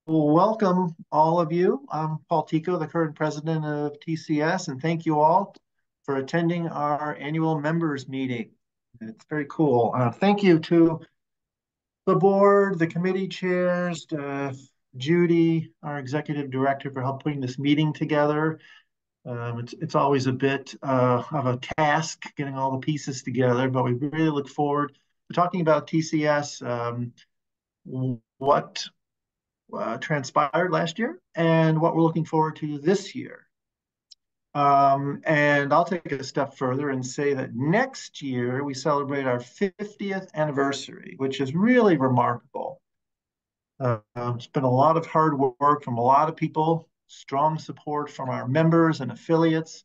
Welcome all of you. I'm Paul Tico, the current president of TCS, and thank you all for attending our annual members meeting. It's very cool. Thank you to the board, the committee chairs, Judy, our executive director, for helping putting this meeting together. It's always a bit of a task getting all the pieces together, but we really look forward to talking about TCS, what transpired last year and what we're looking forward to this year. And I'll take it a step further and say that next year we celebrate our 50th anniversary, which is really remarkable. It's been a lot of hard work from a lot of people, strong support from our members and affiliates,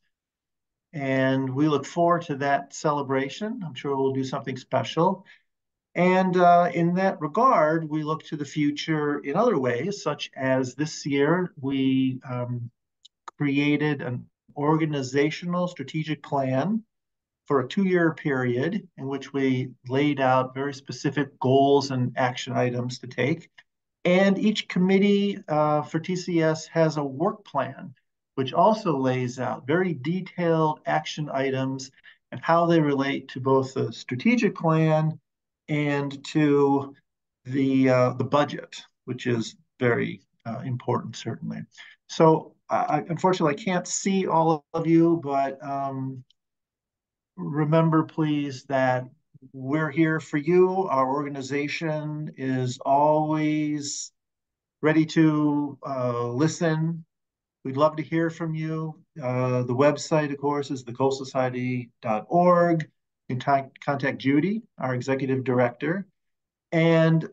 and we look forward to that celebration. I'm sure we'll do something special. And in that regard, we look to the future in other ways, such as this year we created an organizational strategic plan for a 2-year period in which we laid out very specific goals and action items to take. And each committee for TCS has a work plan, which also lays out very detailed action items and how they relate to both the strategic plan and to the budget, which is very important, certainly. So unfortunately, I can't see all of you, but remember, please, that we're here for you. Our organization is always ready to listen. We'd love to hear from you. The website, of course, is thecoalsociety.org. You can contact Judy, our executive director. And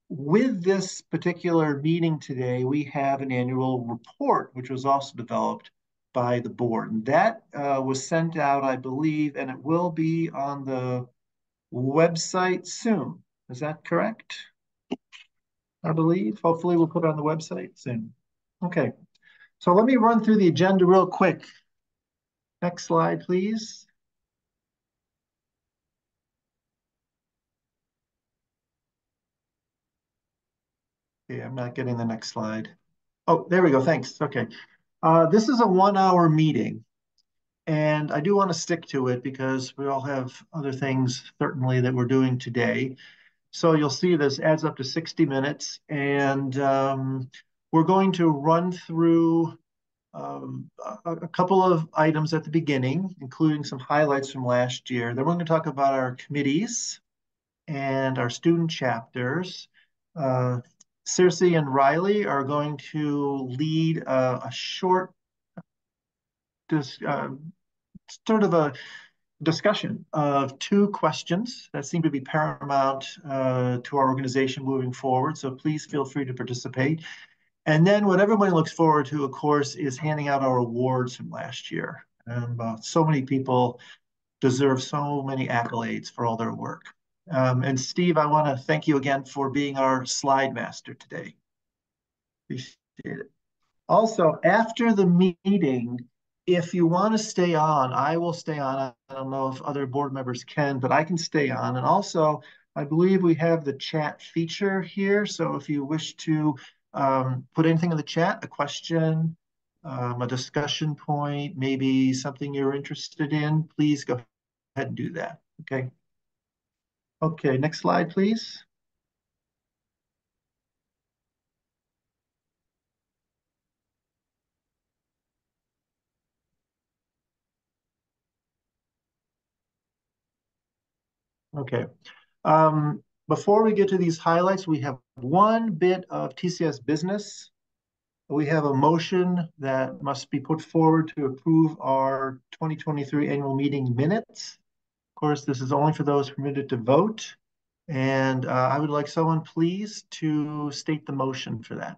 with this particular meeting today, we have an annual report, which was also developed by the board. And that was sent out, I believe, and it will be on the website soon. Is that correct? I believe. Hopefully, we'll put it on the website soon. Okay. So let me run through the agenda real quick. Next slide, please. Okay, I'm not getting the next slide. Oh, there we go. Thanks. Okay. This is a 1-hour meeting, and I do want to stick to it because we all have other things, certainly, that we're doing today. So you'll see this adds up to 60 minutes, and we're going to run through a couple of items at the beginning, including some highlights from last year. Then we're going to talk about our committees and our student chapters. Circe and Riley are going to lead a short, sort of a discussion of 2 questions that seem to be paramount to our organization moving forward. So please feel free to participate. And then what everybody looks forward to, of course, is handing out our awards from last year. So many people deserve so many accolades for all their work. And Steve, I want to thank you again for being our slide master today. Appreciate it. Also, after the meeting, if you want to stay on, I will stay on. I don't know if other board members can, but I can stay on. And also, I believe we have the chat feature here. So if you wish to put anything in the chat, a question, a discussion point, maybe something you're interested in, please go ahead and do that. Okay. Okay, next slide, please. Okay. Before we get to these highlights, we have one bit of TCS business. We have a motion that must be put forward to approve our 2023 annual meeting minutes. Of course, this is only for those permitted to vote. And I would like someone, please, to state the motion for that.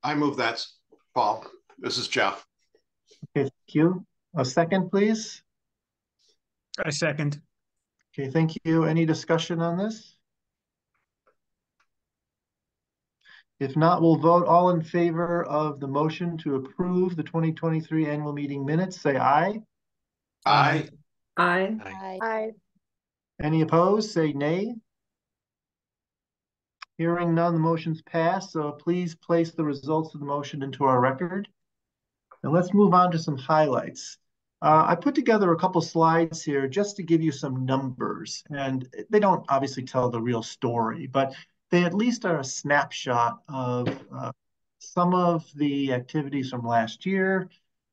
I move that, Paul. This is Jeff. Okay, thank you. A second, please. I second. Okay, thank you. Any discussion on this? If not, we'll vote. All in favor of the motion to approve the 2023 annual meeting minutes, say aye. Aye. Aye. Aye. Aye. Any opposed, say nay. Hearing none, the motion's passed, so please place the results of the motion into our record. And let's move on to some highlights. I put together a couple slides here just to give you some numbers, and they don't obviously tell the real story, but they at least are a snapshot of some of the activities from last year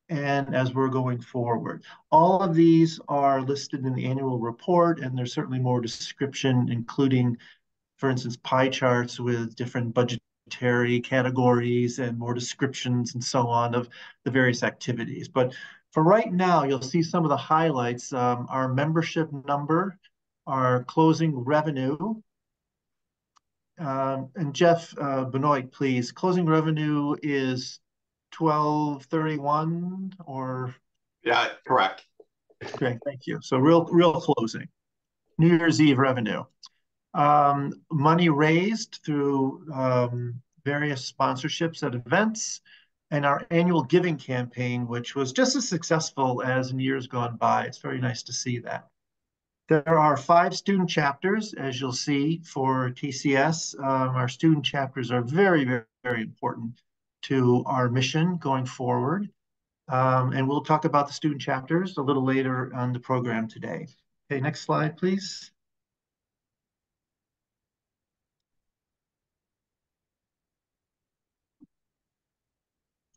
and as we're going forward. All of these are listed in the annual report, and there's certainly more description, including, for instance, pie charts with different budgetary categories and more descriptions and so on of the various activities. But for right now, you'll see some of the highlights. Our membership number, our closing revenue, and Jeff Benoit, please. Closing revenue is 1231 or? Yeah, correct. Okay, thank you. So real closing. New Year's Eve revenue. Money raised through various sponsorships at events, and our annual giving campaign, which was just as successful as in years gone by. It's very nice to see that. There are 5 student chapters, as you'll see, for TCS. Our student chapters are very, very, very important to our mission going forward. And we'll talk about the student chapters a little later on the program today. Okay, next slide, please.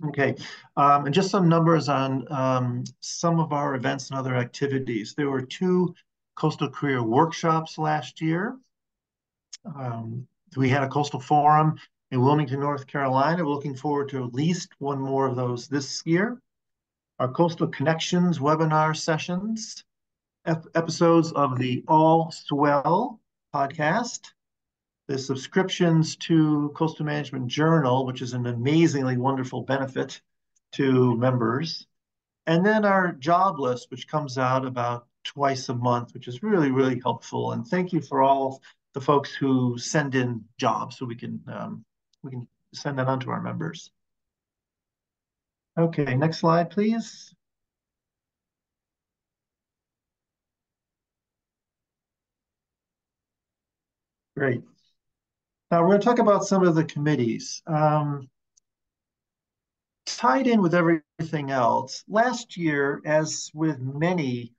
Okay, and just some numbers on some of our events and other activities. There were 2 coastal career workshops last year. We had a coastal forum in Wilmington, North Carolina. We're looking forward to at least one more of those this year. Our Coastal Connections webinar sessions, episodes of the All Swell podcast, the subscriptions to Coastal Management Journal, which is an amazingly wonderful benefit to members, and then our job list, which comes out about twice a month, which is really, really helpful. And thank you for all the folks who send in jobs so we can send that on to our members. Okay, next slide, please. Great. Now we're going to talk about some of the committees. Tied in with everything else, last year, as with many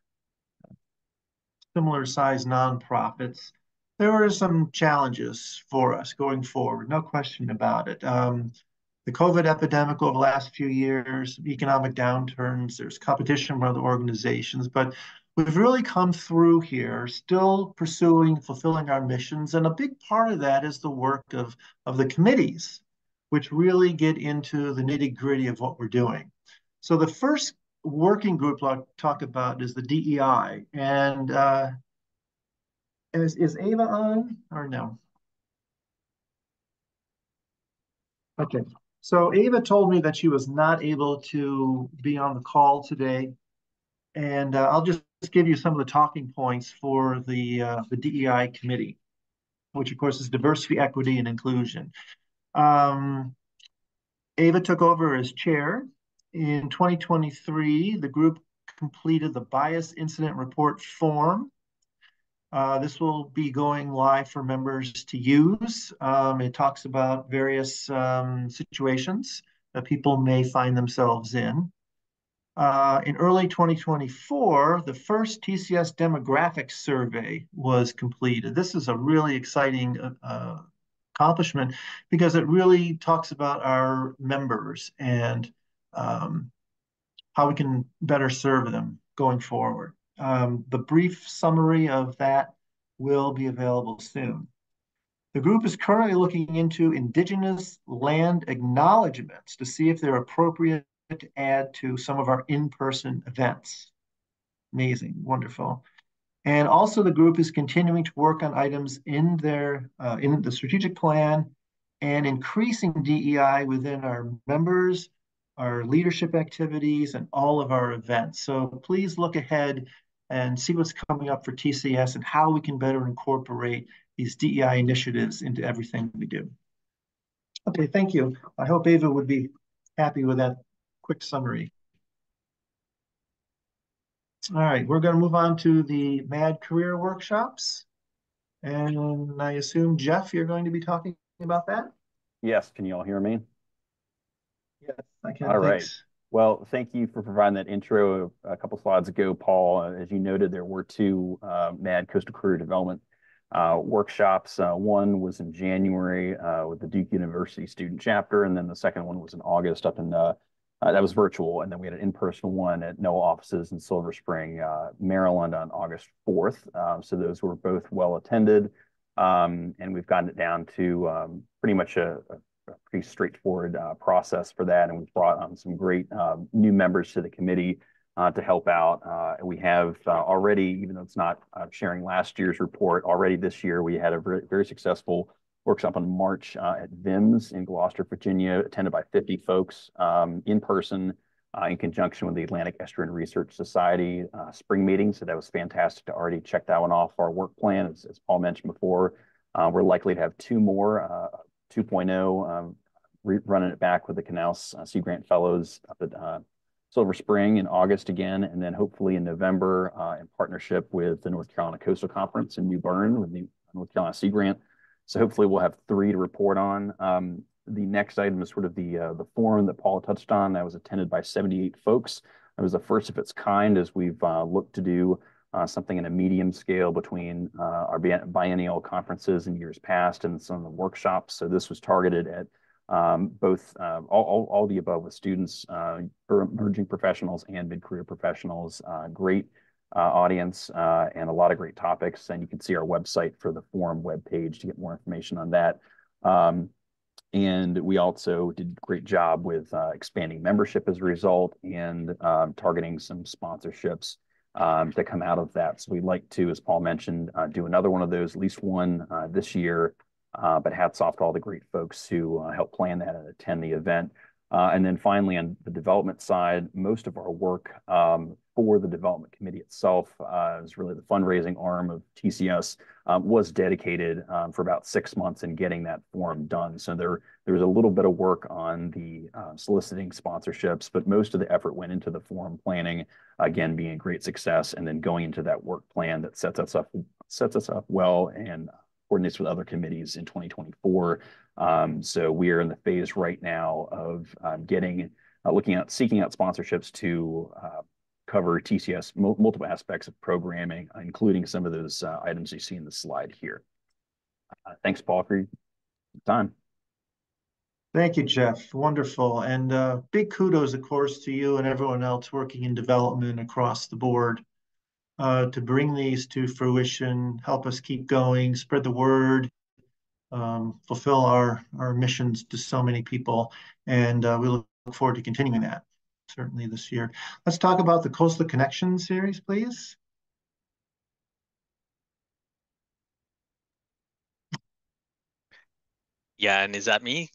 similar sized nonprofits, there were some challenges for us going forward, no question about it. The COVID epidemic over the last few years, economic downturns, there's competition from other organizations, but we've really come through here, still pursuing, fulfilling our missions. And a big part of that is the work of the committees, which really get into the nitty-gritty of what we're doing. So the first working group I'll talk about is the DEI. And is Ava on or no? Okay. So Ava told me that she was not able to be on the call today. And I'll just give you some of the talking points for the DEI committee, which of course is diversity, equity, and inclusion. Ava took over as chair. In 2023, the group completed the bias incident report form. This will be going live for members to use. It talks about various situations that people may find themselves in. In early 2024, the first TCS demographic survey was completed. This is a really exciting accomplishment because it really talks about our members and how we can better serve them going forward. The brief summary of that will be available soon. The group is currently looking into Indigenous land acknowledgements to see if they're appropriate to add to some of our in-person events. Amazing, wonderful. And also the group is continuing to work on items in the strategic plan and increasing DEI within our members, our leadership activities, and all of our events. So please look ahead and see what's coming up for TCS and how we can better incorporate these DEI initiatives into everything we do. Okay, thank you. I hope Ava would be happy with that quick summary. All right, we're going to move on to the MAD career workshops. And I assume, Jeff, you're going to be talking about that? Yes, can you all hear me? Yes, I can. All right. Thanks. Well, thank you for providing that intro a couple slides ago, Paul. As you noted, there were two MAD Coastal Career Development workshops. One was in January with the Duke University student chapter, and then the second one was in August up in that was virtual, and then we had an in-person one at NOAA offices in Silver Spring, Maryland on August 4th. So those were both well attended, and we've gotten it down to pretty much a pretty straightforward process for that. And we've brought on some great new members to the committee to help out. And we have already, even though it's not sharing last year's report, already this year we had a very, very successful workshop in March at VIMS in Gloucester, Virginia, attended by 50 folks in person in conjunction with the Atlantic Estuarine Research Society spring meeting. So that was fantastic to already check that one off our work plan, as Paul mentioned before. We're likely to have two more 2.0, running it back with the Canals Sea Grant Fellows up at Silver Spring in August again, and then hopefully in November in partnership with the North Carolina Coastal Conference in New Bern with the North Carolina Sea Grant. So hopefully we'll have three to report on. The next item is sort of the forum that Paul touched on. That was attended by 78 folks. It was the first of its kind as we've looked to do something in a medium scale between our biennial conferences in years past and some of the workshops. So this was targeted at both all the above with students, emerging professionals and mid-career professionals. Great audience and a lot of great topics. And you can see our website for the forum webpage to get more information on that. And we also did a great job with expanding membership as a result and targeting some sponsorships to come out of that. So we'd like to, as Paul mentioned, do another one of those, at least one this year. But hats off to all the great folks who helped plan that and attend the event. And then finally, on the development side, most of our work for the development committee itself is really the fundraising arm of TCS was dedicated for about 6 months in getting that forum done. So there was a little bit of work on the soliciting sponsorships, but most of the effort went into the forum planning, again, being a great success, and then going into that work plan that sets us up well and coordinates with other committees in 2024. So we are in the phase right now of seeking out sponsorships to cover TCS multiple aspects of programming, including some of those items you see in the slide here. Thanks, Paul, for your time. Thank you, Jeff. Wonderful. And big kudos, of course, to you and everyone else working in development across the board to bring these to fruition, help us keep going, spread the word, fulfill our missions to so many people. And we look forward to continuing that, certainly this year. Let's talk about the Coastal Connection series, please. Yeah, and is that me?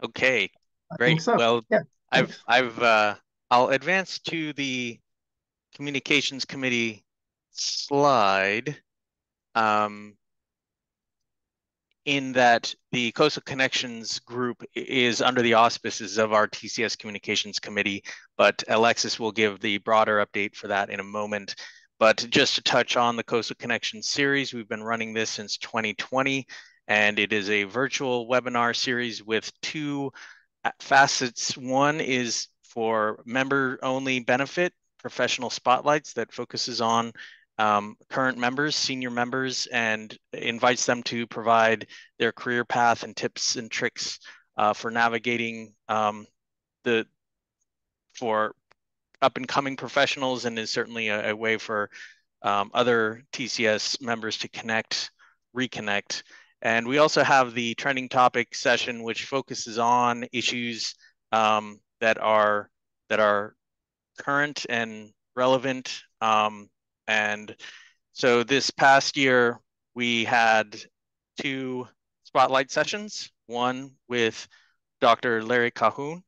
Okay, I great. think so. Well, Yeah, I'll advance to the Communications Committee slide. In that the Coastal Connections group is under the auspices of our TCS Communications Committee, but Alexis will give the broader update for that in a moment. But just to touch on the Coastal Connections series, we've been running this since 2020, and it is a virtual webinar series with two facets. One is for member-only benefit, professional spotlights that focuses on current members, senior members, and invites them to provide their career path and tips and tricks for navigating for up and coming professionals, and is certainly a way for other TCS members to reconnect. And we also have the trending topic session, which focuses on issues that are current and relevant. And so this past year, we had two spotlight sessions, one with Dr. Larry Cahoon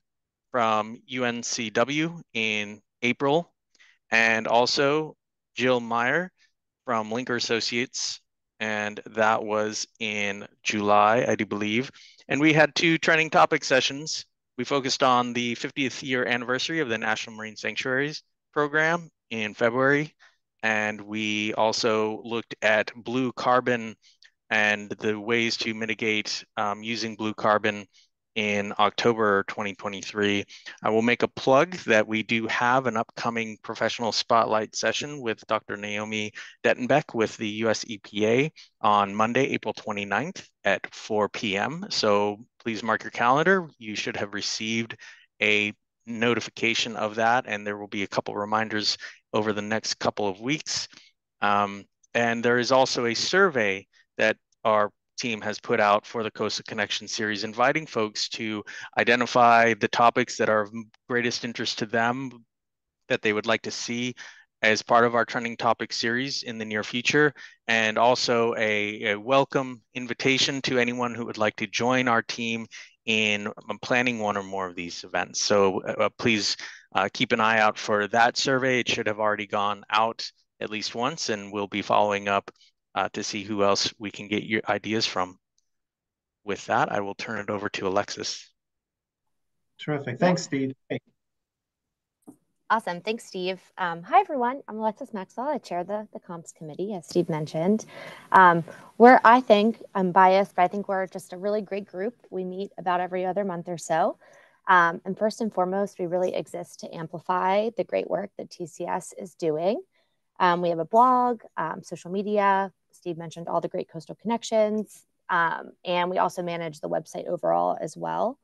from UNCW in April, and also Jill Meyer from Linker Associates, and that was in July, I do believe. And we had two trending topic sessions. We focused on the 50th year anniversary of the National Marine Sanctuaries program in February. And we also looked at blue carbon and the ways to mitigate using blue carbon in October 2023. I will make a plug that we do have an upcoming professional spotlight session with Dr. Naomi Dettenbeck with the US EPA on Monday, April 29th at 4 p.m. So please mark your calendar. You should have received a notification of that, and there will be a couple reminders over the next couple of weeks. And there is also a survey that our team has put out for the Coastal Connection series, inviting folks to identify the topics that are of greatest interest to them that they would like to see as part of our trending topic series in the near future, and also a welcome invitation to anyone who would like to join our team in planning one or more of these events. So please keep an eye out for that survey. It should have already gone out at least once, and we'll be following up to see who else we can get your ideas from. With that, I will turn it over to Alexis. Terrific. Thanks, Steve. Hey. Awesome. Thanks, Steve. Hi, everyone. I'm Alexis Maxwell. I chair the comps committee, as Steve mentioned. Where I think, I'm biased, but I think we're just a really great group. We meet about every other month or so. And first and foremost, we really exist to amplify the great work that TCS is doing. We have a blog, social media. Steve mentioned all the great coastal connections. And we also manage the website overall as well.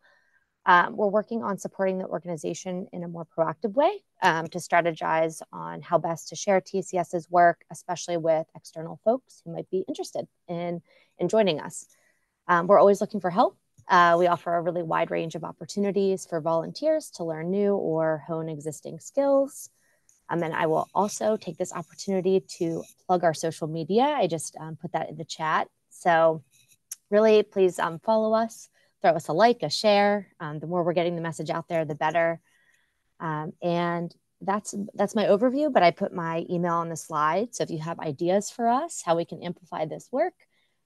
We're working on supporting the organization in a more proactive way to strategize on how best to share TCS's work, especially with external folks who might be interested in joining us. We're always looking for help. We offer a really wide range of opportunities for volunteers to learn new or hone existing skills. And I will also take this opportunity to plug our social media. I just put that in the chat. So really, please follow us, throw us a like, a share. The more we're getting the message out there, the better. And that's my overview, but I put my email on the slide. So if you have ideas for us, how we can amplify this work,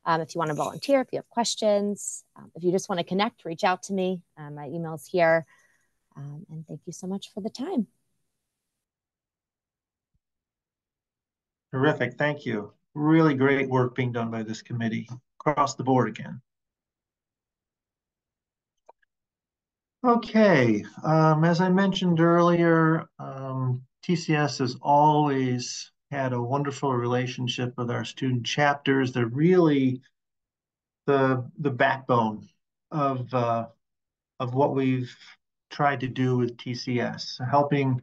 if you want to volunteer, if you have questions, if you just want to connect, reach out to me. My email's here. And thank you so much for the time. Terrific. Thank you. Really great work being done by this committee across the board again. Okay. As I mentioned earlier, TCS has always had a wonderful relationship with our student chapters. They're really the backbone of what we've tried to do with TCS, helping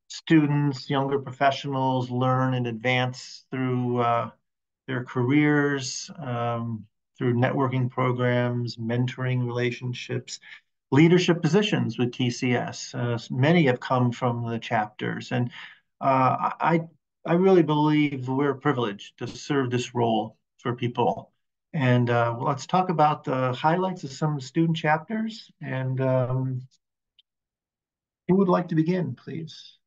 students, younger professionals learn and advance through their careers, through networking programs, mentoring relationships, leadership positions with TCS. Many have come from the chapters, and I really believe we're privileged to serve this role for people. And let's talk about the highlights of some student chapters. And who would like to begin, please?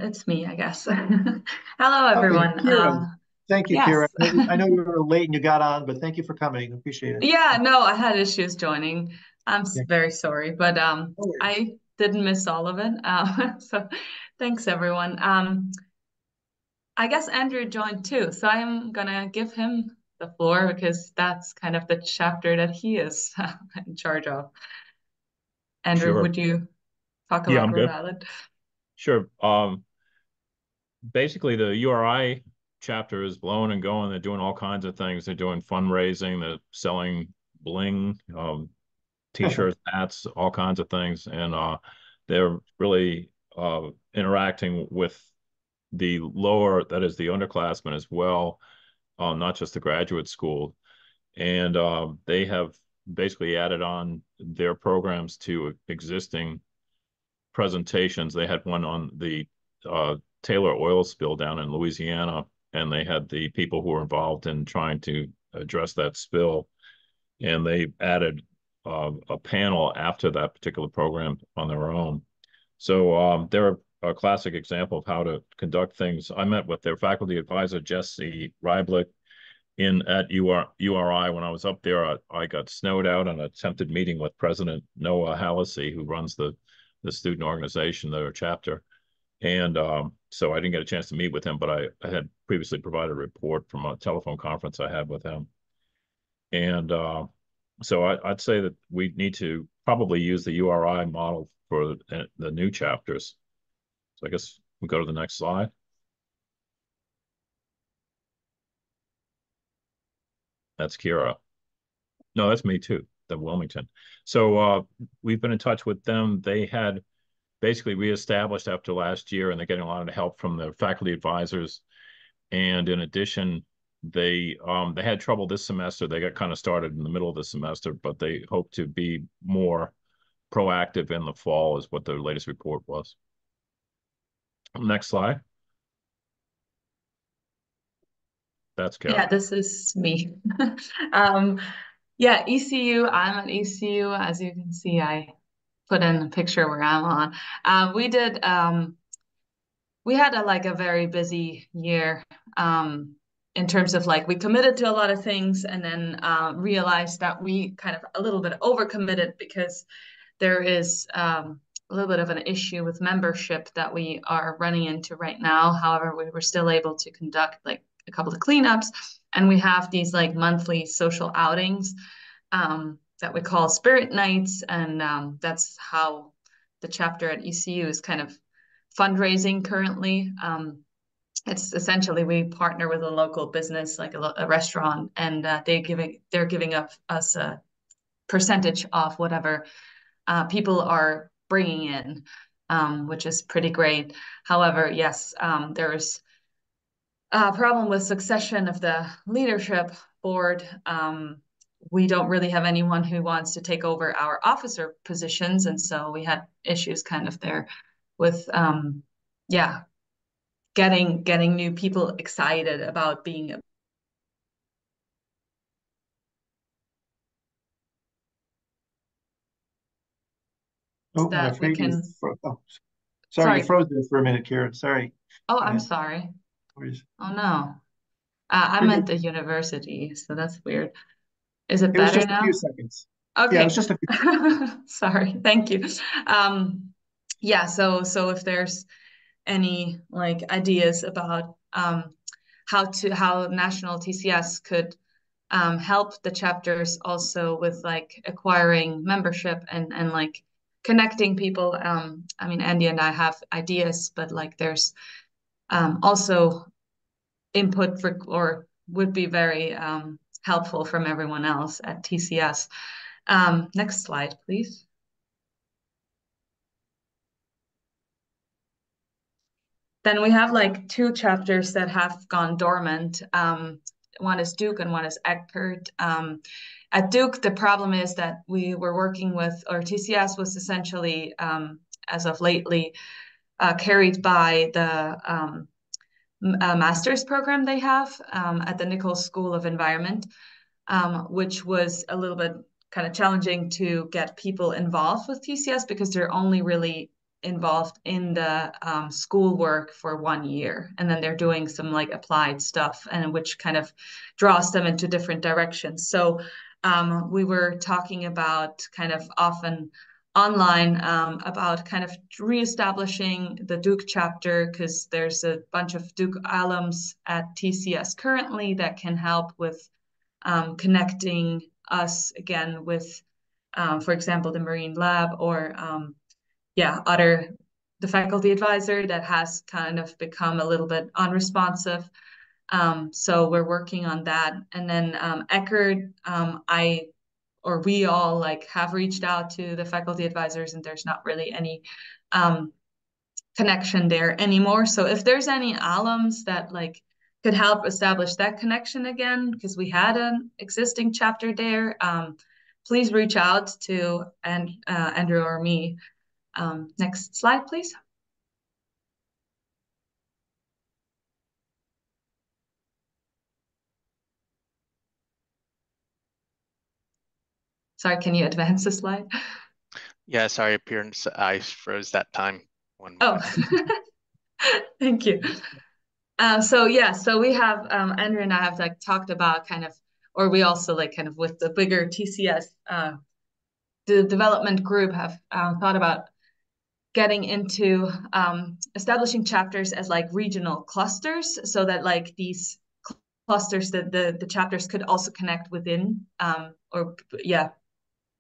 It's me, I guess. Hello, everyone. Okay, Kira. Thank you, Kira. Yes. I know you were late and you got on, but thank you for coming. Appreciate it. Yeah, no, I had issues joining. I'm Yeah. very sorry, but No worries. I didn't miss all of it. So thanks, everyone. I guess Andrew joined too, so I'm gonna give him the floor because that's kind of the chapter that he is in charge of. Andrew, Sure. would you talk Yeah, about I'm Rhode good. Island? Sure. Basically, the URI chapter is blowing and going. They're doing all kinds of things. They're doing fundraising. They're selling bling, T-shirts, hats, all kinds of things, and they're really interacting with the lower, that is the underclassmen as well, not just the graduate school. And they have basically added on their programs to existing presentations. They had one on the Taylor oil spill down in Louisiana, and they had the people who were involved in trying to address that spill. And they added a panel after that particular program on their own. So they're a classic example of how to conduct things. I met with their faculty advisor, Jesse Reiblick, at URI. When I was up there, I got snowed out and attempted meeting with President Noah Hallisey, who runs the the student organization, their chapter. And so I didn't get a chance to meet with him, but I had previously provided a report from a telephone conference I had with him. And so I'd say that we need to probably use the URI model for the new chapters. So I guess we go to the next slide. That's Kira. No, that's me too, the Wilmington. So we've been in touch with them. They had basically reestablished after last year, and they're getting a lot of help from the faculty advisors. And in addition, they had trouble this semester. They got kind of started in the middle of the semester, but they hope to be more proactive in the fall, is what their latest report was. Next slide. That's Carol. Yeah, this is me. Yeah, ECU, I'm at ECU. As you can see, I put in a picture where I'm on. We had a very busy year in terms of we committed to a lot of things and then realized that we kind of a little bit overcommitted because there is a little bit of an issue with membership that we are running into right now. However, we were still able to conduct a couple of cleanups, and we have these monthly social outings that we call spirit nights, and that's how the chapter at ECU is kind of fundraising currently. It's essentially we partner with a local business like a restaurant, and they're giving us a percentage of whatever people are bringing in, which is pretty great. However, yes, there's a problem with succession of the leadership board. We don't really have anyone who wants to take over our officer positions, and so we had issues kind of there with getting new people excited about being a I'm afraid sorry, you froze there for a minute, Karen. Sorry. Oh, I'm sorry. Please. Oh no. I'm at the university, so that's weird. Is it better now? A few seconds. Okay. Yeah, it was just a few. Sorry, thank you. Yeah, so if there's any ideas about how national TCS could help the chapters also with acquiring membership and connecting people. I mean, Andy and I have ideas, but there's also input or would be very helpful from everyone else at TCS. Next slide, please. Then we have two chapters that have gone dormant. One is Duke and one is Eckerd. At Duke, the problem is that we were working with, or TCS was essentially, as of lately, carried by the master's program they have at the Nichols School of Environment, which was a little bit kind of challenging to get people involved with TCS because they're only really involved in the schoolwork for 1 year, and then they're doing some applied stuff, and which kind of draws them into different directions. So we were talking about kind of often online about kind of reestablishing the Duke chapter, because there's a bunch of Duke alums at TCS currently that can help with connecting us again with, for example, the Marine Lab or the faculty advisor that has kind of become a little bit unresponsive. So we're working on that. And then Eckerd, we all have reached out to the faculty advisors, and there's not really any connection there anymore. So if there's any alums that could help establish that connection again, because we had an existing chapter there, please reach out to Andrew or me. Next slide, please. Sorry, can you advance the slide? Yeah, sorry, appearance. I froze that time. Thank you. So we have Andrew and I have talked about kind of, or we also kind of with the bigger TCS, the development group have thought about getting into establishing chapters as like regional clusters, so that like these clusters, that the chapters could also connect within or yeah,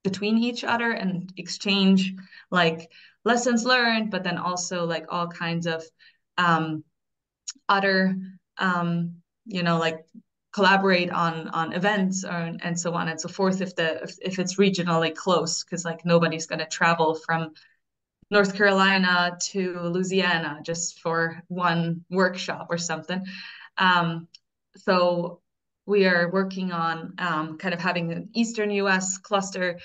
between each other and exchange like lessons learned, but then also like all kinds of other like collaborate on events and so on and so forth if it's regionally close, because like nobody's going to travel from North Carolina to Louisiana just for one workshop or something. So we are working on kind of having an Eastern US cluster.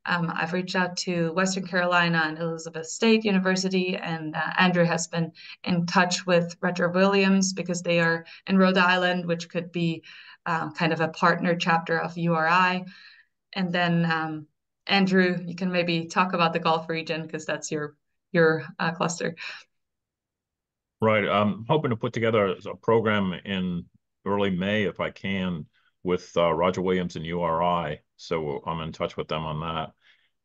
I've reached out to Western Carolina and Elizabeth State University, and Andrew has been in touch with Retro Williams because they are in Rhode Island, which could be kind of a partner chapter of URI. And then Andrew, you can maybe talk about the Gulf region because that's your cluster. Right. I'm hoping to put together a program in early May, if I can, with Roger Williams and URI. So I'm in touch with them on that.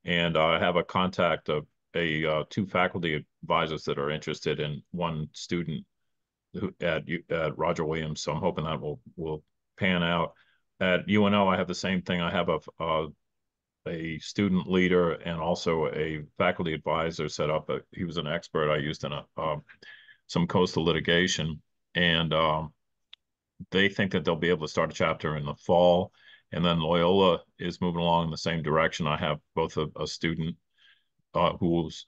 And I have a contact of two faculty advisors that are interested in one student at Roger Williams. So I'm hoping that will pan out. At UNO, I have the same thing. I have a student leader and also a faculty advisor set up. He was an expert I used in some coastal litigation, and they think that they'll be able to start a chapter in the fall. And then Loyola is moving along in the same direction. I have both a student who's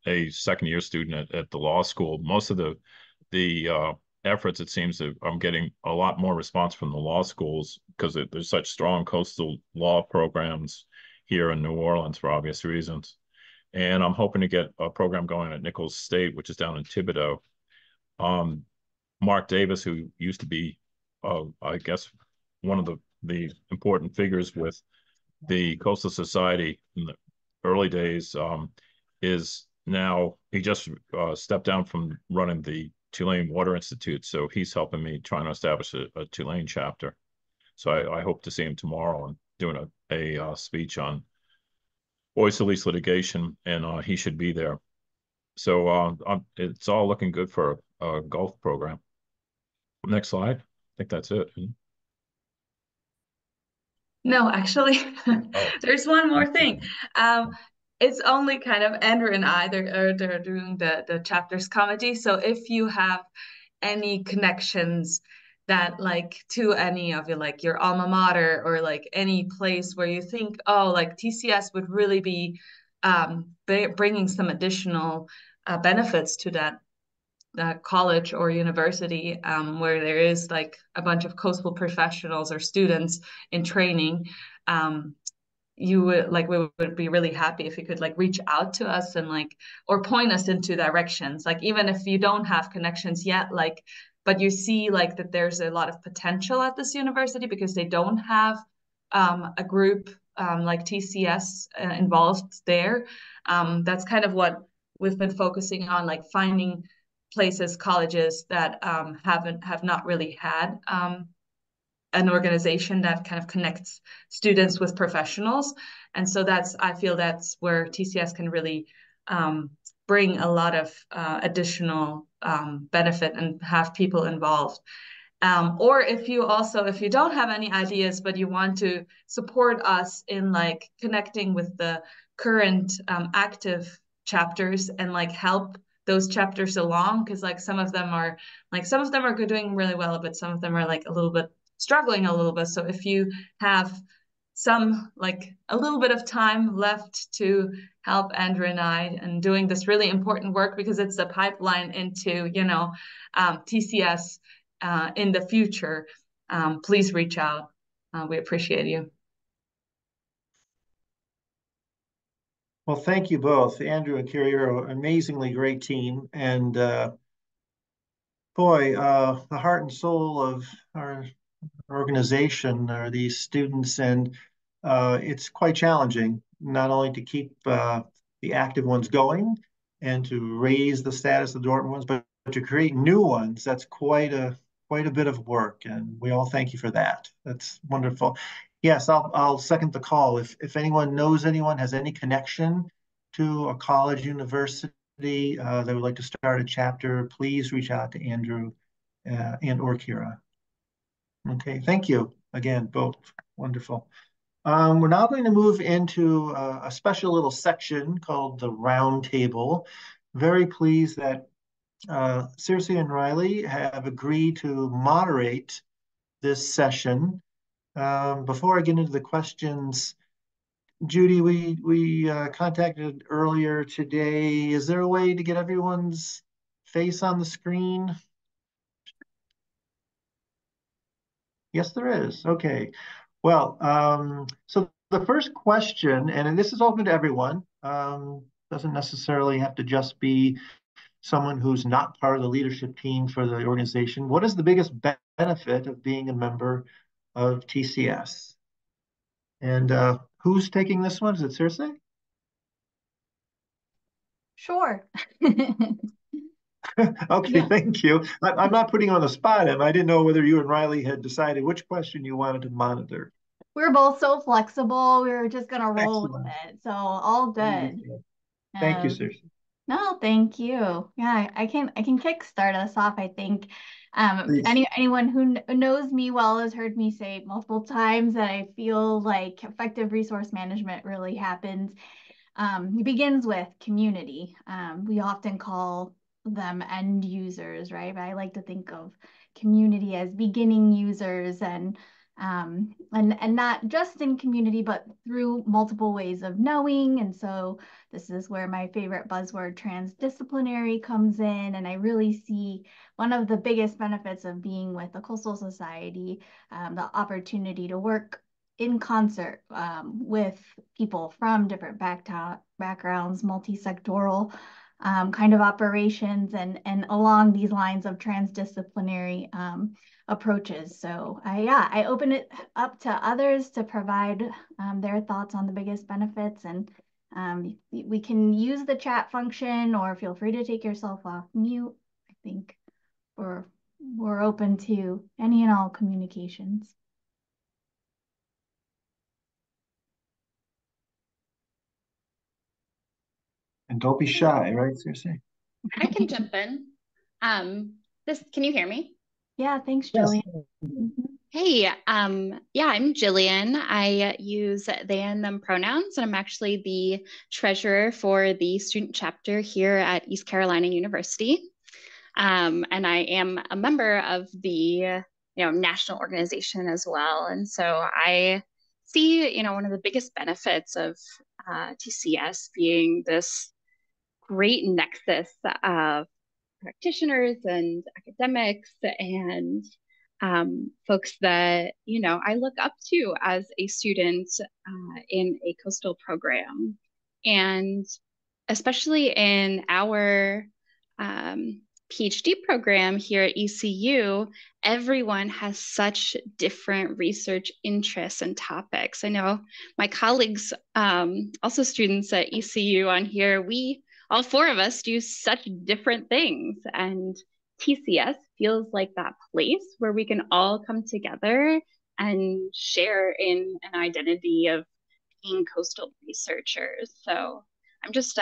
a second-year student at the law school. Most of the efforts, it seems that I'm getting a lot more response from the law schools because there's such strong coastal law programs here in New Orleans for obvious reasons. And I'm hoping to get a program going at Nichols State, which is down in Thibodeau. Mark Davis, who used to be, I guess, one of the important figures with the Coastal Society in the early days, is now, he just stepped down from running the Tulane Water Institute. So he's helping me trying to establish a Tulane chapter. So I hope to see him tomorrow and doing a speech on oyster lease litigation, and he should be there. So it's all looking good for a Gulf program. Next slide. I think that's it. No, actually, Oh. there's one more thing. It's only kind of Andrew and I, they're doing the chapters committee. So if you have any connections that like to any of you, like your alma mater or like any place where you think, oh, like TCS would really be bringing some additional benefits to that college or university, where there is like a bunch of coastal professionals or students in training, you would like, we would be really happy if you could like reach out to us and like, or point us into directions, like even if you don't have connections yet, like, but you see like that there's a lot of potential at this university because they don't have a group like TCS involved there. That's kind of what we've been focusing on, like finding places, colleges that have not really had an organization that kind of connects students with professionals. And so I feel that's where TCS can really bring a lot of additional benefit and have people involved. Or if you don't have any ideas, but you want to support us in like connecting with the current active chapters and like help those chapters along, because like some of them are doing really well, but some of them are like a little bit struggling a little bit. So if you have some like a little bit of time left to help Andrew and I and doing this really important work, because it's the pipeline into TCS in the future, please reach out. We appreciate you. Well, thank you both. Andrew and Carrie are an amazingly great team. And boy, the heart and soul of our organization are these students. And it's quite challenging, not only to keep the active ones going and to raise the status of the dormant ones, but to create new ones. That's quite a bit of work. And we all thank you for that. That's wonderful. Yes, I'll second the call. If anyone knows anyone, has any connection to a college, university, that would like to start a chapter, please reach out to Andrew and or Kira. Okay, thank you again, both. Wonderful. We're now going to move into a special little section called the Roundtable. Very pleased that Circe and Riley have agreed to moderate this session. Before I get into the questions, Judy, we contacted earlier today. Is there a way to get everyone's face on the screen? Yes, there is. Okay. Well, so the first question, and this is open to everyone, doesn't necessarily have to just be someone who's not part of the leadership team for the organization. What is the biggest benefit of being a member of TCS? And who's taking this one? Is it Circe? Sure. Okay, Yeah. thank you. I'm not putting you on the spot, Em. I didn't know whether you and Riley had decided which question you wanted to monitor. We're both so flexible. We were just gonna roll with Excellent. it. So all good. Thank you, Circe. No, thank you. Yeah, I can kickstart us off, I think. Please. Anyone who knows me well has heard me say multiple times that I feel like effective resource management really happens. It begins with community. We often call them end users, right? But I like to think of community as beginning users and not just in community, but through multiple ways of knowing. And so this is where my favorite buzzword transdisciplinary comes in. And I really see one of the biggest benefits of being with the Coastal Society, the opportunity to work in concert with people from different backgrounds, multi-sectoral kind of operations, and along these lines of transdisciplinary approaches. So I open it up to others to provide their thoughts on the biggest benefits, and we can use the chat function, or feel free to take yourself off mute. I think we're open to any and all communications. And don't be shy, right, Circe? I can jump in. Can you hear me? Yeah, thanks, Yes. Jillian. Hey, yeah, I'm Jillian. I use they and them pronouns, and I'm actually the treasurer for the student chapter here at East Carolina University. And I am a member of the national organization as well. And so I see one of the biggest benefits of TCS being this great nexus of practitioners and academics and folks that I look up to as a student in a coastal program, and especially in our PhD program here at ECU, everyone has such different research interests and topics. I know my colleagues, also students at ECU on here, all four of us do such different things, and TCS feels like that place where we can all come together and share in an identity of being coastal researchers. So I'm just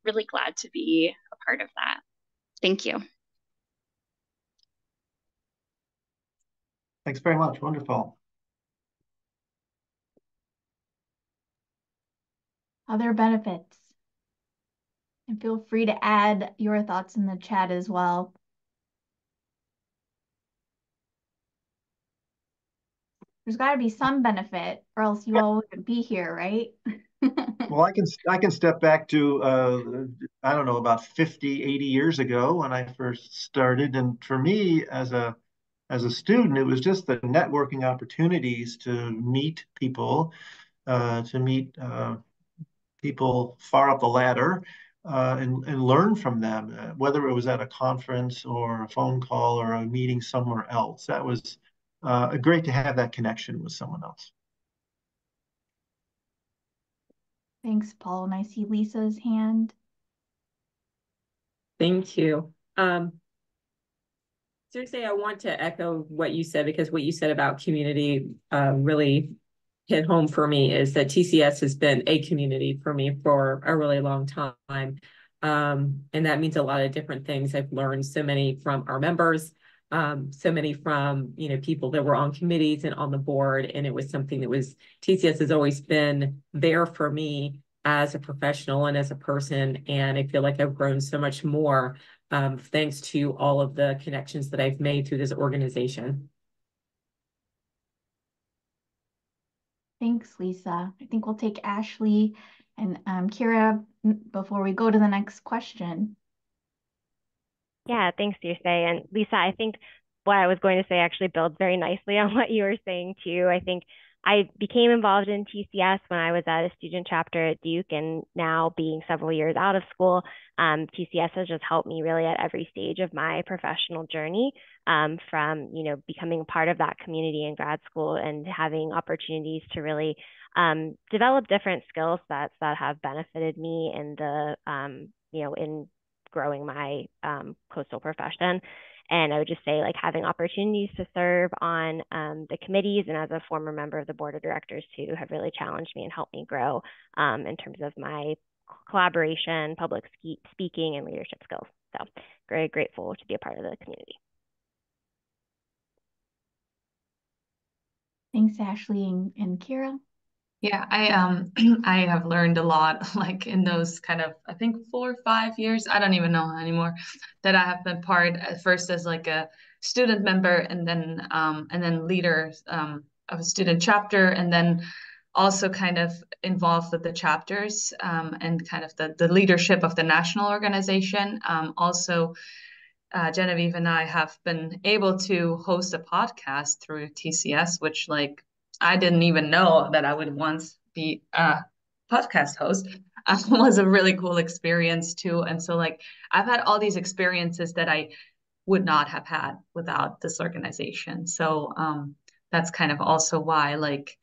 really glad to be a part of that. Thank you. Thanks very much. Wonderful. Other benefits. And feel free to add your thoughts in the chat as well. There's got to be some benefit, or else you all wouldn't be here, right? Well, I can step back to, I don't know, about 50, 80 years ago when I first started. And for me, as a student, it was just the networking opportunities to meet people, people far up the ladder, and learn from them, whether it was at a conference or a phone call or a meeting somewhere else. That was great to have that connection with someone else. Thanks, Paul. And I see Lisa's hand. Thank you. Seriously, I want to echo what you said, because what you said about community really hit home for me, is that TCS has been a community for me for a really long time. And that means a lot of different things. I've learned so many from our members, so many from, people that were on committees and on the board. And it was something that TCS has always been there for me as a professional and as a person. And I feel like I've grown so much more thanks to all of the connections that I've made through this organization. Thanks, Lisa. I think we'll take Ashley and Kira before we go to the next question. Yeah, thanks, Circe. And Lisa, I think what I was going to say actually builds very nicely on what you were saying too. I think I became involved in TCS when I was at a student chapter at Duke, and now being several years out of school, TCS has just helped me really at every stage of my professional journey, from becoming part of that community in grad school and having opportunities to really develop different skill sets that have benefited me in the in growing my coastal profession. And I would just say, like, having opportunities to serve on the committees and as a former member of the board of directors too have really challenged me and helped me grow in terms of my collaboration, public speaking, and leadership skills. So very grateful to be a part of the community. Thanks, Ashley and Kira. Yeah, I have learned a lot, like in those kind of, I think 4 or 5 years, I don't even know anymore, that I have been part at first as like a student member and then leader of a student chapter, and then also kind of involved with the chapters and kind of the leadership of the national organization. Also, Genevieve and I have been able to host a podcast through TCS, which, like, I didn't even know that I would once be a podcast host. Was a really cool experience too. And so, like, I've had all these experiences that I would not have had without this organization. So that's kind of also why, like,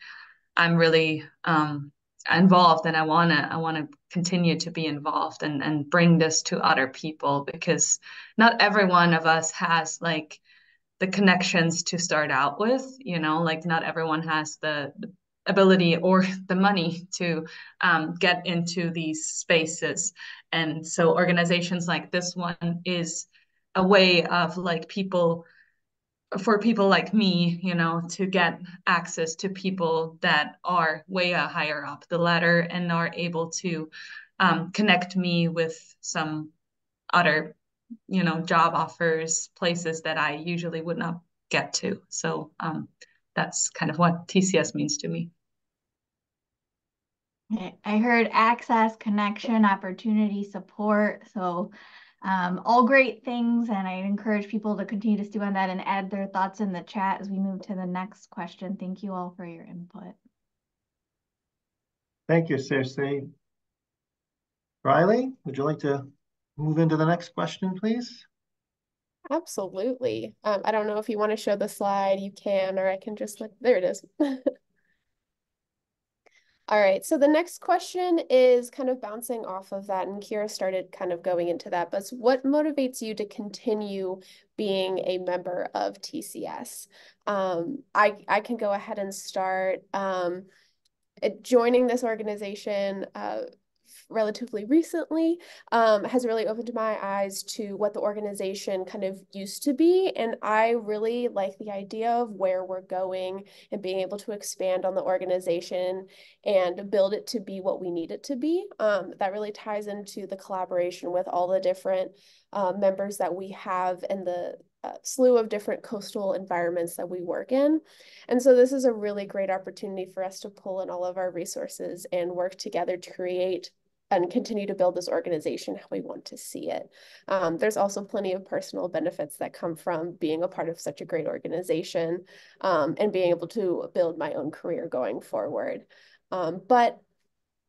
I'm really involved, and I wanna continue to be involved and bring this to other people, because not every one of us has like the connections to start out with, like not everyone has the ability or the money to get into these spaces. And so organizations like this one is a way of like for people like me, to get access to people that are way higher up the ladder and are able to connect me with some other, job offers, places that I usually would not get to. So that's kind of what TCS means to me. I heard access, connection, opportunity, support. So all great things, and I encourage people to continue to stew on that and add their thoughts in the chat as we move to the next question. Thank you all for your input. Thank you, Circe. Riley, would you like to move into the next question, please? Absolutely. I don't know if you want to show the slide, you can, or I can just there it is. All right, so the next question is kind of bouncing off of that, and Kira started kind of going into that, but what motivates you to continue being a member of TCS? I can go ahead and start. Joining this organization relatively recently has really opened my eyes to what the organization kind of used to be. And I really like the idea of where we're going and being able to expand on the organization and build it to be what we need it to be. That really ties into the collaboration with all the different members that we have and the slew of different coastal environments that we work in. And so this is a really great opportunity for us to pull in all of our resources and work together to create and continue to build this organization how we want to see it. There's also plenty of personal benefits that come from being a part of such a great organization and being able to build my own career going forward. But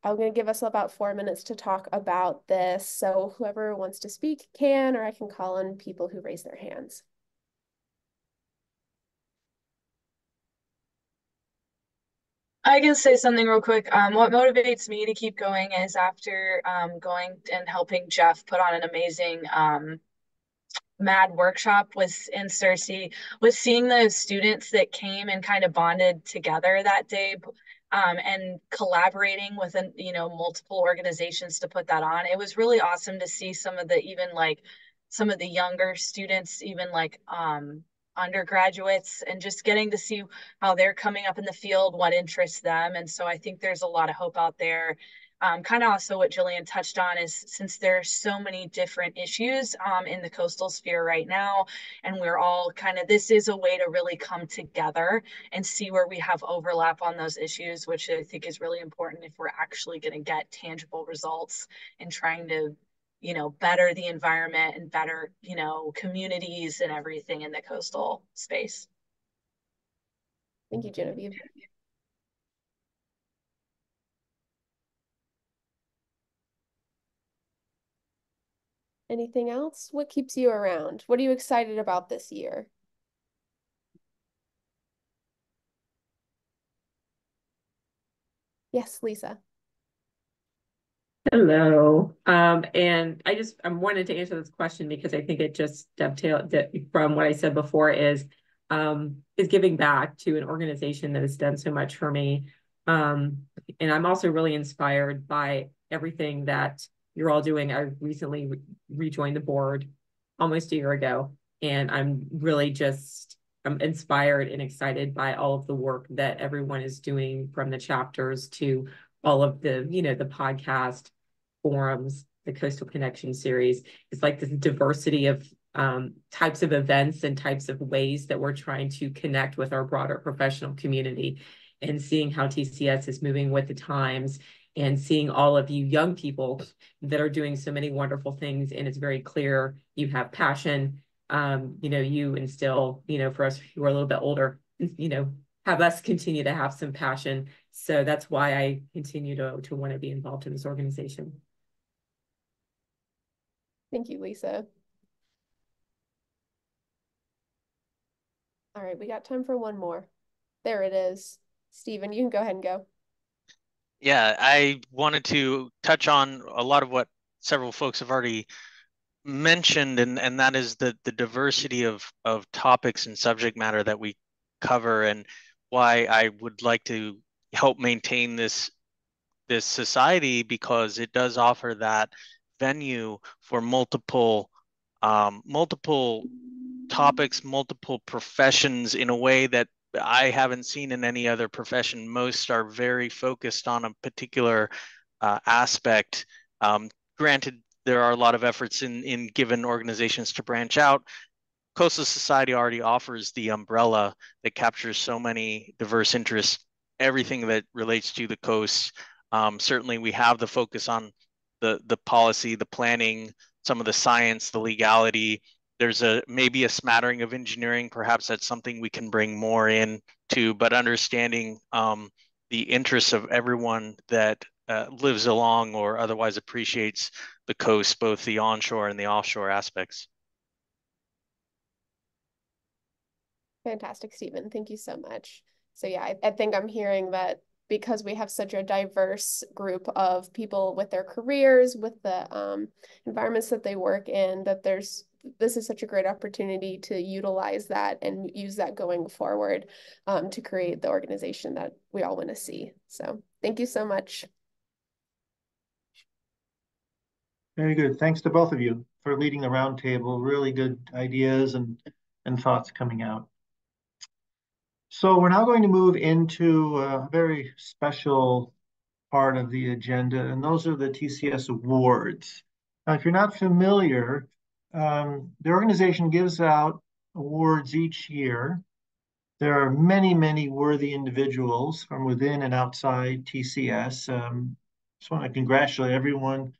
I'm going to give us about 4 minutes to talk about this. So whoever wants to speak can, or I can call on people who raise their hands. I can say something real quick. What motivates me to keep going is after going and helping Jeff put on an amazing MAD workshop in Circe, was seeing the students that came and kind of bonded together that day. and collaborating with multiple organizations to put that on. It was really awesome to see some of the younger students, even undergraduates, and just getting to see how they're coming up in the field, what interests them. And so I think there's a lot of hope out there. Kind of also what Jillian touched on is, since there are so many different issues in the coastal sphere right now, and we're all this is a way to really come together and see where we have overlap on those issues, which I think is really important if we're actually going to get tangible results in trying to better the environment and better communities and everything in the coastal space. Thank you, Genevieve. Anything else? What keeps you around? What are you excited about this year? Yes, Lisa. Hello. And I wanted to answer this question because I think it just dovetailed from what I said before is giving back to an organization that has done so much for me. And I'm also really inspired by everything that you're all doing. I recently rejoined the board almost a year ago, and I'm really I'm inspired and excited by all of the work that everyone is doing, from the chapters to all of the, the podcast forums, the Coastal Connection series. It's like this diversity of types of events and types of ways that we're trying to connect with our broader professional community, and seeing how TCS is moving with the times, and seeing all of you young people that are doing so many wonderful things. And it's very clear you have passion. You instill, for us who are a little bit older, have us continue to have some passion. So that's why I continue to want to be involved in this organization. Thank you, Lisa. All right, we got time for one more. There it is. Stephen, you can go ahead and go. Yeah, I wanted to touch on a lot of what several folks have already mentioned, and that is the diversity of topics and subject matter that we cover, and why I would like to help maintain this society, because it does offer that venue for multiple topics, multiple professions, in a way that I haven't seen in any other profession. Most are very focused on a particular aspect. Granted, there are a lot of efforts in given organizations to branch out. Coastal Society already offers the umbrella that captures so many diverse interests, everything that relates to the coast. Certainly, we have the focus on the policy, the planning, some of the science, the legality. There's maybe a smattering of engineering. Perhaps that's something we can bring more in to, but understanding the interests of everyone that lives along or otherwise appreciates the coast, both the onshore and the offshore aspects. Fantastic, Stephen. Thank you so much. So yeah, I think I'm hearing that because we have such a diverse group of people with their careers, with the environments that they work in, that this is such a great opportunity to utilize that and use that going forward to create the organization that we all want to see. So thank you so much. Very good. Thanks to both of you for leading the roundtable. Really good ideas and thoughts coming out. So we're now going to move into a very special part of the agenda, and those are the TCS awards. Now, if you're not familiar, the organization gives out awards each year. There are many, many worthy individuals from within and outside TCS. Just want to congratulate everyone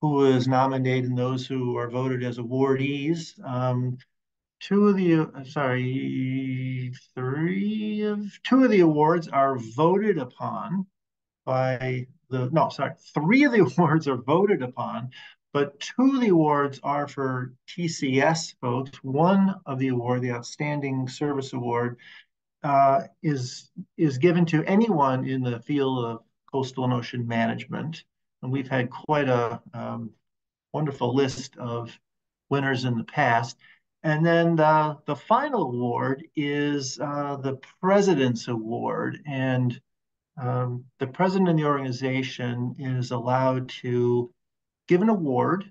who was nominated and those who are voted as awardees. Two of the awards are voted upon by three of the awards are voted upon, but two of the awards are for TCS folks. One of the award, the Outstanding Service Award, is given to anyone in the field of coastal and ocean management. And we've had quite a wonderful list of winners in the past. And then the final award is the President's Award. And The president of the organization is allowed to give an award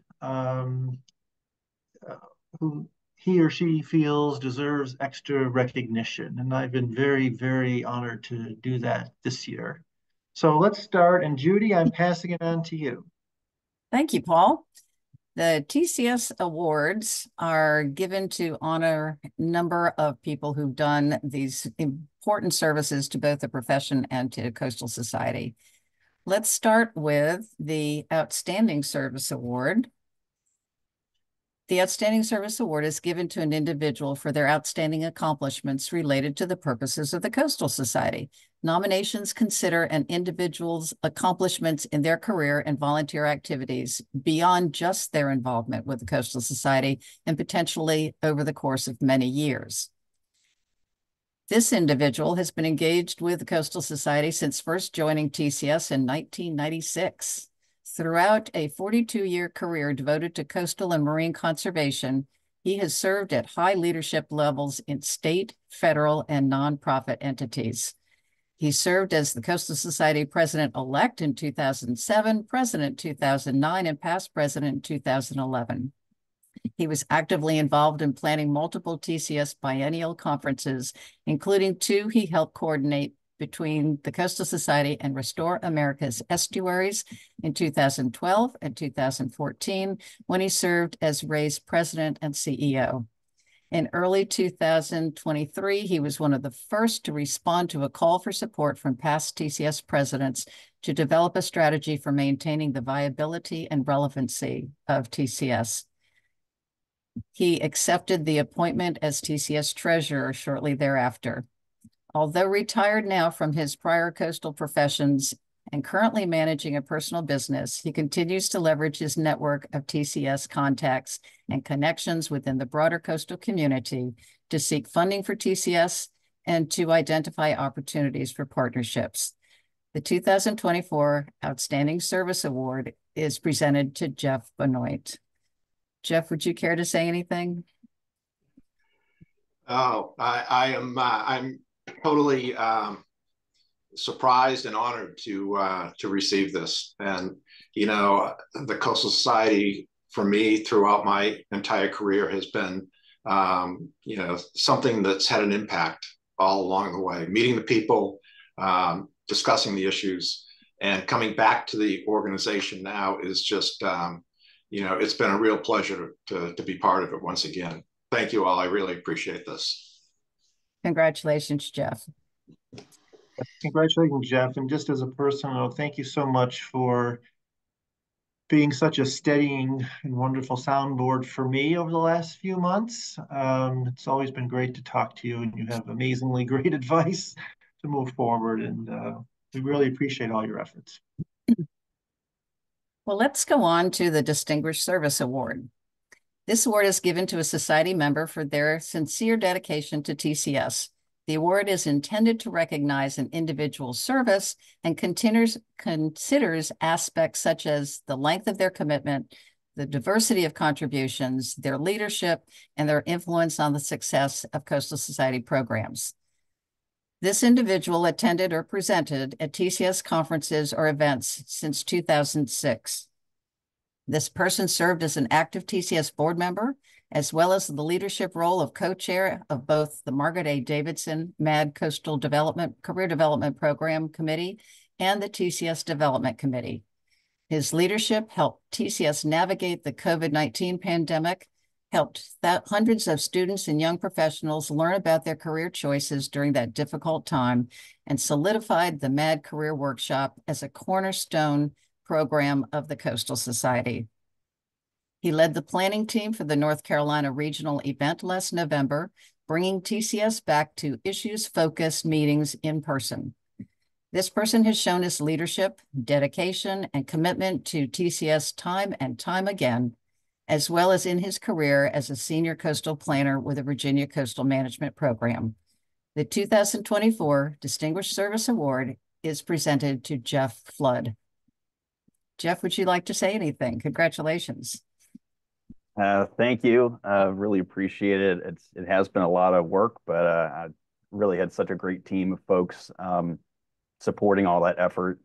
who he or she feels deserves extra recognition. And I've been very, very honored to do that this year. So let's start. And Judy, I'm passing it on to you. Thank you, Paul. The TCS awards are given to honor a number of people who've done these important services to both the profession and to Coastal Society. Let's start with the Outstanding Service Award. The Outstanding Service Award is given to an individual for their outstanding accomplishments related to the purposes of the Coastal Society. Nominations consider an individual's accomplishments in their career and volunteer activities beyond just their involvement with the Coastal Society and potentially over the course of many years. This individual has been engaged with the Coastal Society since first joining TCS in 1996. Throughout a 42-year career devoted to coastal and marine conservation, he has served at high leadership levels in state, federal, and nonprofit entities. He served as the Coastal Society president-elect in 2007, president in 2009, and past president in 2011. He was actively involved in planning multiple TCS biennial conferences, including two he helped coordinate between the Coastal Society and Restore America's Estuaries in 2012 and 2014, when he served as RAI's president and CEO. In early 2023, he was one of the first to respond to a call for support from past TCS presidents to develop a strategy for maintaining the viability and relevancy of TCS. He accepted the appointment as TCS treasurer shortly thereafter. Although retired now from his prior coastal professions and currently managing a personal business, he continues to leverage his network of TCS contacts and connections within the broader coastal community to seek funding for TCS and to identify opportunities for partnerships. The 2024 Outstanding Service Award is presented to Jeff Benoit. Jeff, would you care to say anything? Oh, I'm totally surprised and honored to receive this. And you know, the Coastal Society for me throughout my entire career has been you know, something that's had an impact all along the way. Meeting the people, discussing the issues, and coming back to the organization now is just you know, it's been a real pleasure to be part of it once again. Thank you all. I really appreciate this. Congratulations, Jeff. Congratulations, Jeff. And just as a personal, thank you so much for being such a steadying and wonderful soundboard for me over the last few months. It's always been great to talk to you, and you have amazingly great advice to move forward. And we really appreciate all your efforts. Well, let's go on to the Distinguished Service Award. This award is given to a society member for their sincere dedication to TCS. The award is intended to recognize an individual's service and considers aspects such as the length of their commitment, the diversity of contributions, their leadership, and their influence on the success of Coastal Society programs. This individual attended or presented at TCS conferences or events since 2006. This person served as an active TCS board member, as well as the leadership role of co-chair of both the Margaret A. Davidson MAD Coastal Development Career Development Program Committee and the TCS Development Committee. His leadership helped TCS navigate the COVID-19 pandemic, helped hundreds of students and young professionals learn about their career choices during that difficult time, and solidified the MAD Career Workshop as a cornerstone program of the Coastal Society. He led the planning team for the North Carolina regional event last November, bringing TCS back to issues-focused meetings in person. This person has shown his leadership, dedication, and commitment to TCS time and time again, as well as in his career as a senior coastal planner with the Virginia Coastal Management Program. The 2024 Distinguished Service Award is presented to Jeff Flood. Jeff, would you like to say anything? Congratulations. Thank you. Really appreciate it. It has been a lot of work, but I really had such a great team of folks supporting all that effort.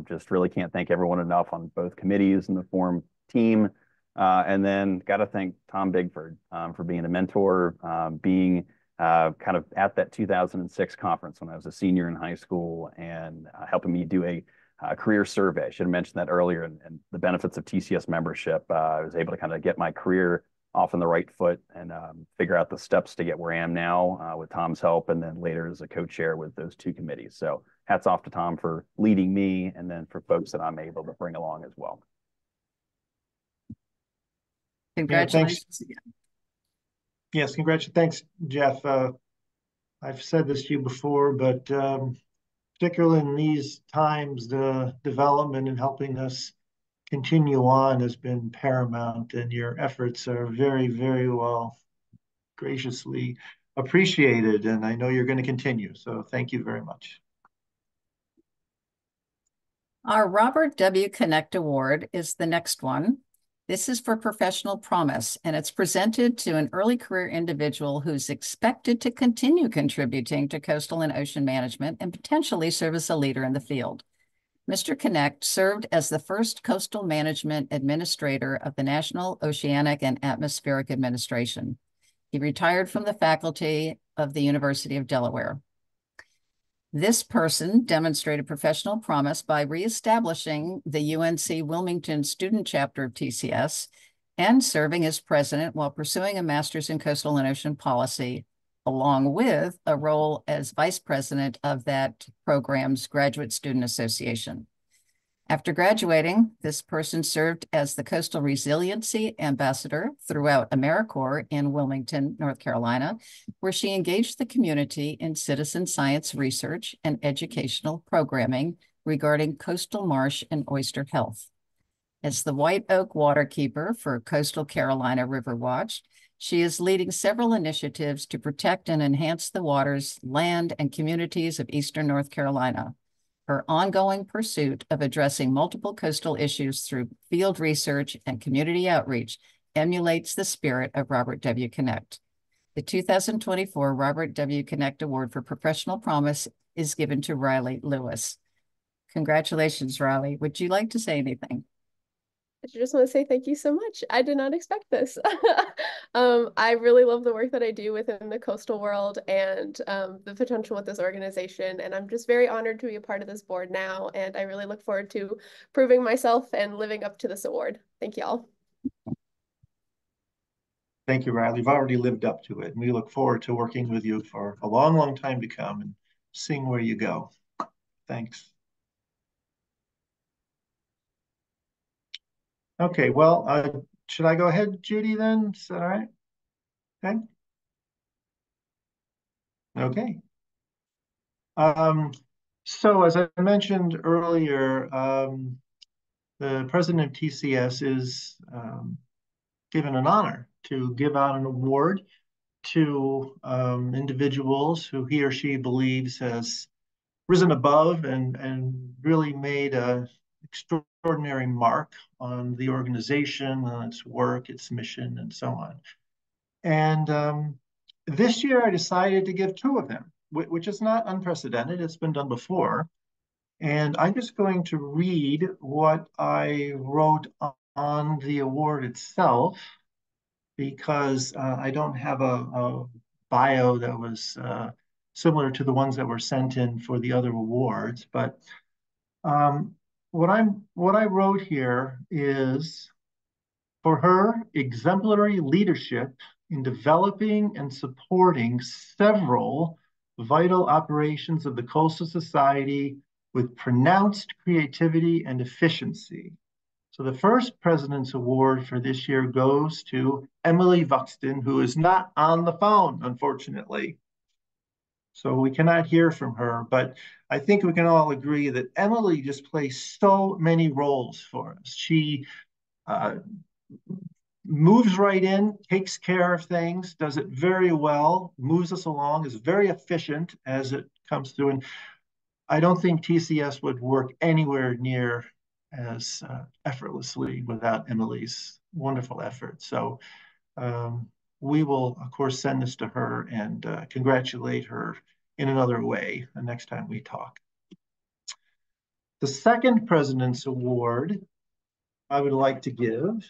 Just really can't thank everyone enough on both committees and the forum team. And then got to thank Tom Bigford for being a mentor, being kind of at that 2006 conference when I was a senior in high school and helping me do a career survey. I should have mentioned that earlier, and the benefits of TCS membership. I was able to kind of get my career off on the right foot and figure out the steps to get where I am now with Tom's help, and then later as a co-chair with those two committees. So hats off to Tom for leading me, and then for folks that I'm able to bring along as well. Congratulations. Yeah, yes, congratulations. Thanks, Jeff. I've said this to you before, but particularly in these times, the development and helping us continue on has been paramount, and your efforts are very, very well graciously appreciated, and I know you're going to continue. So thank you very much. Our Robert W. Connect Award is the next one. This is for professional promise, and it's presented to an early career individual who's expected to continue contributing to coastal and ocean management and potentially serve as a leader in the field. Mr. Connect served as the first coastal management administrator of the National Oceanic and Atmospheric Administration. He retired from the faculty of the University of Delaware. This person demonstrated professional promise by reestablishing the UNC Wilmington student chapter of TCS and serving as president while pursuing a master's in coastal and ocean policy, along with a role as vice president of that program's Graduate Student Association. After graduating, this person served as the Coastal Resiliency Ambassador throughout AmeriCorps in Wilmington, North Carolina, where she engaged the community in citizen science research and educational programming regarding coastal marsh and oyster health. As the White Oak Waterkeeper for Coastal Carolina River Watch, she is leading several initiatives to protect and enhance the waters, land, and communities of Eastern North Carolina. Her ongoing pursuit of addressing multiple coastal issues through field research and community outreach emulates the spirit of Robert W. Connect. The 2024 Robert W. Connect Award for Professional Promise is given to Riley Lewis. Congratulations, Riley. Would you like to say anything? I just want to say thank you so much. I did not expect this. I really love the work that I do within the coastal world and the potential with this organization. And I'm just very honored to be a part of this board now. And I really look forward to proving myself and living up to this award. Thank you all. Thank you, Riley. You've already lived up to it. And we look forward to working with you for a long, long time to come and seeing where you go. Thanks. Okay, well, should I go ahead, Judy, then? Is that all right? Okay. Okay. So as I mentioned earlier, the president of TCS is given an honor to give out an award to individuals who he or she believes has risen above and really made an extraordinary mark on the organization, on its work, its mission, and so on. And this year I decided to give two of them, which is not unprecedented. It's been done before. And I'm just going to read what I wrote on the award itself, because I don't have a bio that was similar to the ones that were sent in for the other awards. But what I wrote here is, for her exemplary leadership in developing and supporting several vital operations of the Coastal Society with pronounced creativity and efficiency. So the first President's Award for this year goes to Emily Vuxton, who is not on the phone, unfortunately. So we cannot hear from her, but I think we can all agree that Emily just plays so many roles for us. She moves right in, takes care of things, does it very well, moves us along, is very efficient as it comes through. And I don't think TCS would work anywhere near as effortlessly without Emily's wonderful effort. So we will, of course, send this to her and congratulate her in another way the next time we talk. The second President's Award I would like to give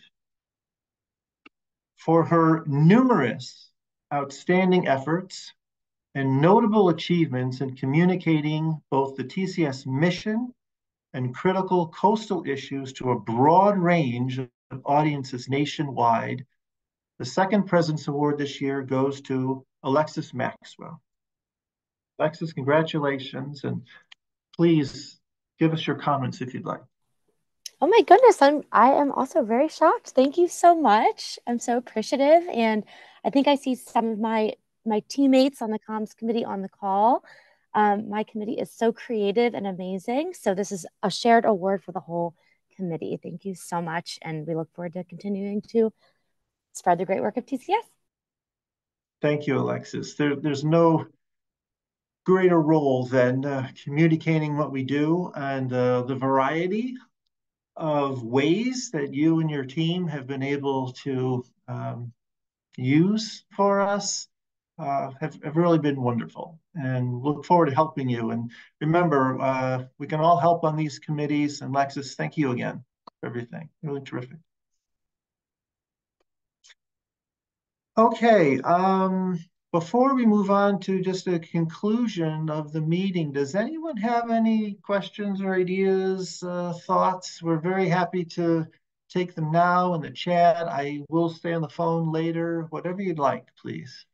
for her numerous outstanding efforts and notable achievements in communicating both the TCS mission and critical coastal issues to a broad range of audiences nationwide. The second President's Award this year goes to Alexis Maxwell. Alexis, congratulations, and please give us your comments if you'd like. Oh my goodness, I am also very shocked. Thank you so much. I'm so appreciative, and I think I see some of my teammates on the comms committee on the call. My committee is so creative and amazing. So this is a shared award for the whole committee. Thank you so much, and we look forward to continuing to spread the great work of TCS. Thank you, Alexis. There's no greater role than communicating what we do, and the variety of ways that you and your team have been able to use for us have really been wonderful, and look forward to helping you. And remember, we can all help on these committees. And Alexis, thank you again for everything. Really terrific. Okay, before we move on to just a conclusion of the meeting, does anyone have any questions or ideas, thoughts? We're very happy to take them now in the chat. I will stay on the phone later, whatever you'd like, please.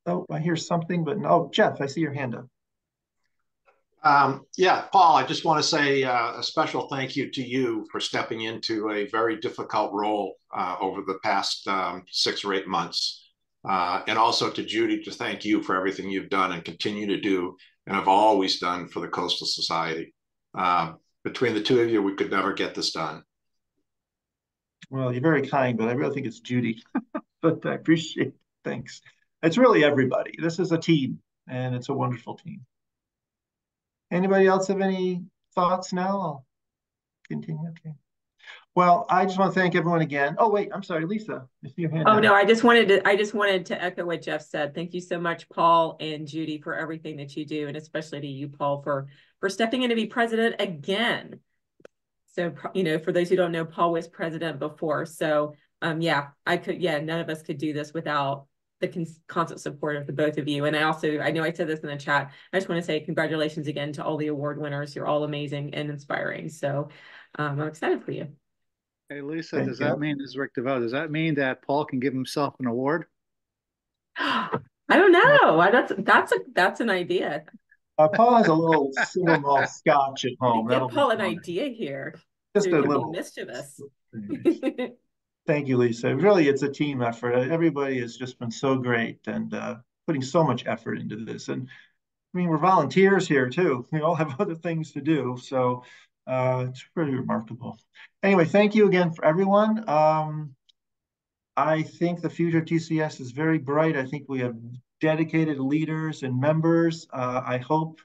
Oh, I hear something, but no. Jeff, I see your hand up. Yeah, Paul, I just want to say a special thank you to you for stepping into a very difficult role over the past 6 or 8 months. And also to Judy, to thank you for everything you've done and continue to do and have always done for the Coastal Society. Between the two of you, we could never get this done. Well, you're very kind, but I really think it's Judy. But I appreciate it. Thanks. It's really everybody. This is a team, and it's a wonderful team. Anybody else have any thoughts now? I'll continue. Okay. Well, I just want to thank everyone again. Oh, wait, I'm sorry, Lisa. I see your hand Oh, down. no, I just wanted to echo what Jeff said. Thank you so much, Paul and Judy, for everything that you do, and especially to you, Paul, for stepping in to be president again. So, you know, for those who don't know, Paul was president before. So, yeah, none of us could do this without the constant support of the both of you. And I know I said this in the chat. I just want to say congratulations again to all the award winners. You're all amazing and inspiring. So I'm excited for you. Hey, Lisa, does that mean, this is Rick DeVoe, does that mean that Paul can give himself an award? I don't know. That's an idea. Paul has a little single malt scotch at home. Give Paul an idea here. Just so a little. Be mischievous. Thank you, Lisa. Really, it's a team effort. Everybody has just been so great and putting so much effort into this. And I mean, we're volunteers here too. We all have other things to do. So it's pretty remarkable. Anyway, thank you again for everyone. I think the future of TCS is very bright. I think we have dedicated leaders and members. I hope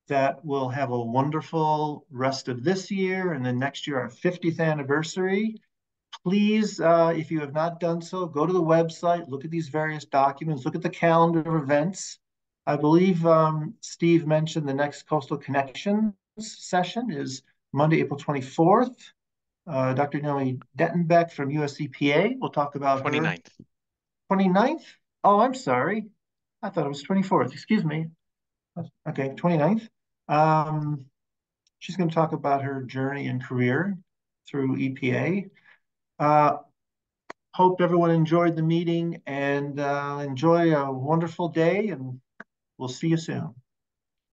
that we'll have a wonderful rest of this year, and then next year, our 50th anniversary. Please, if you have not done so, go to the website, look at these various documents, look at the calendar of events. I believe Steve mentioned the next Coastal Connections session is Monday, April 24th. Dr. Naomi Dettenbeck from US EPA will talk about 29th. 29th? Oh, I'm sorry. I thought it was 24th. Excuse me. Okay, 29th. She's going to talk about her journey and career through EPA. Hope everyone enjoyed the meeting, and enjoy a wonderful day, and we'll see you soon.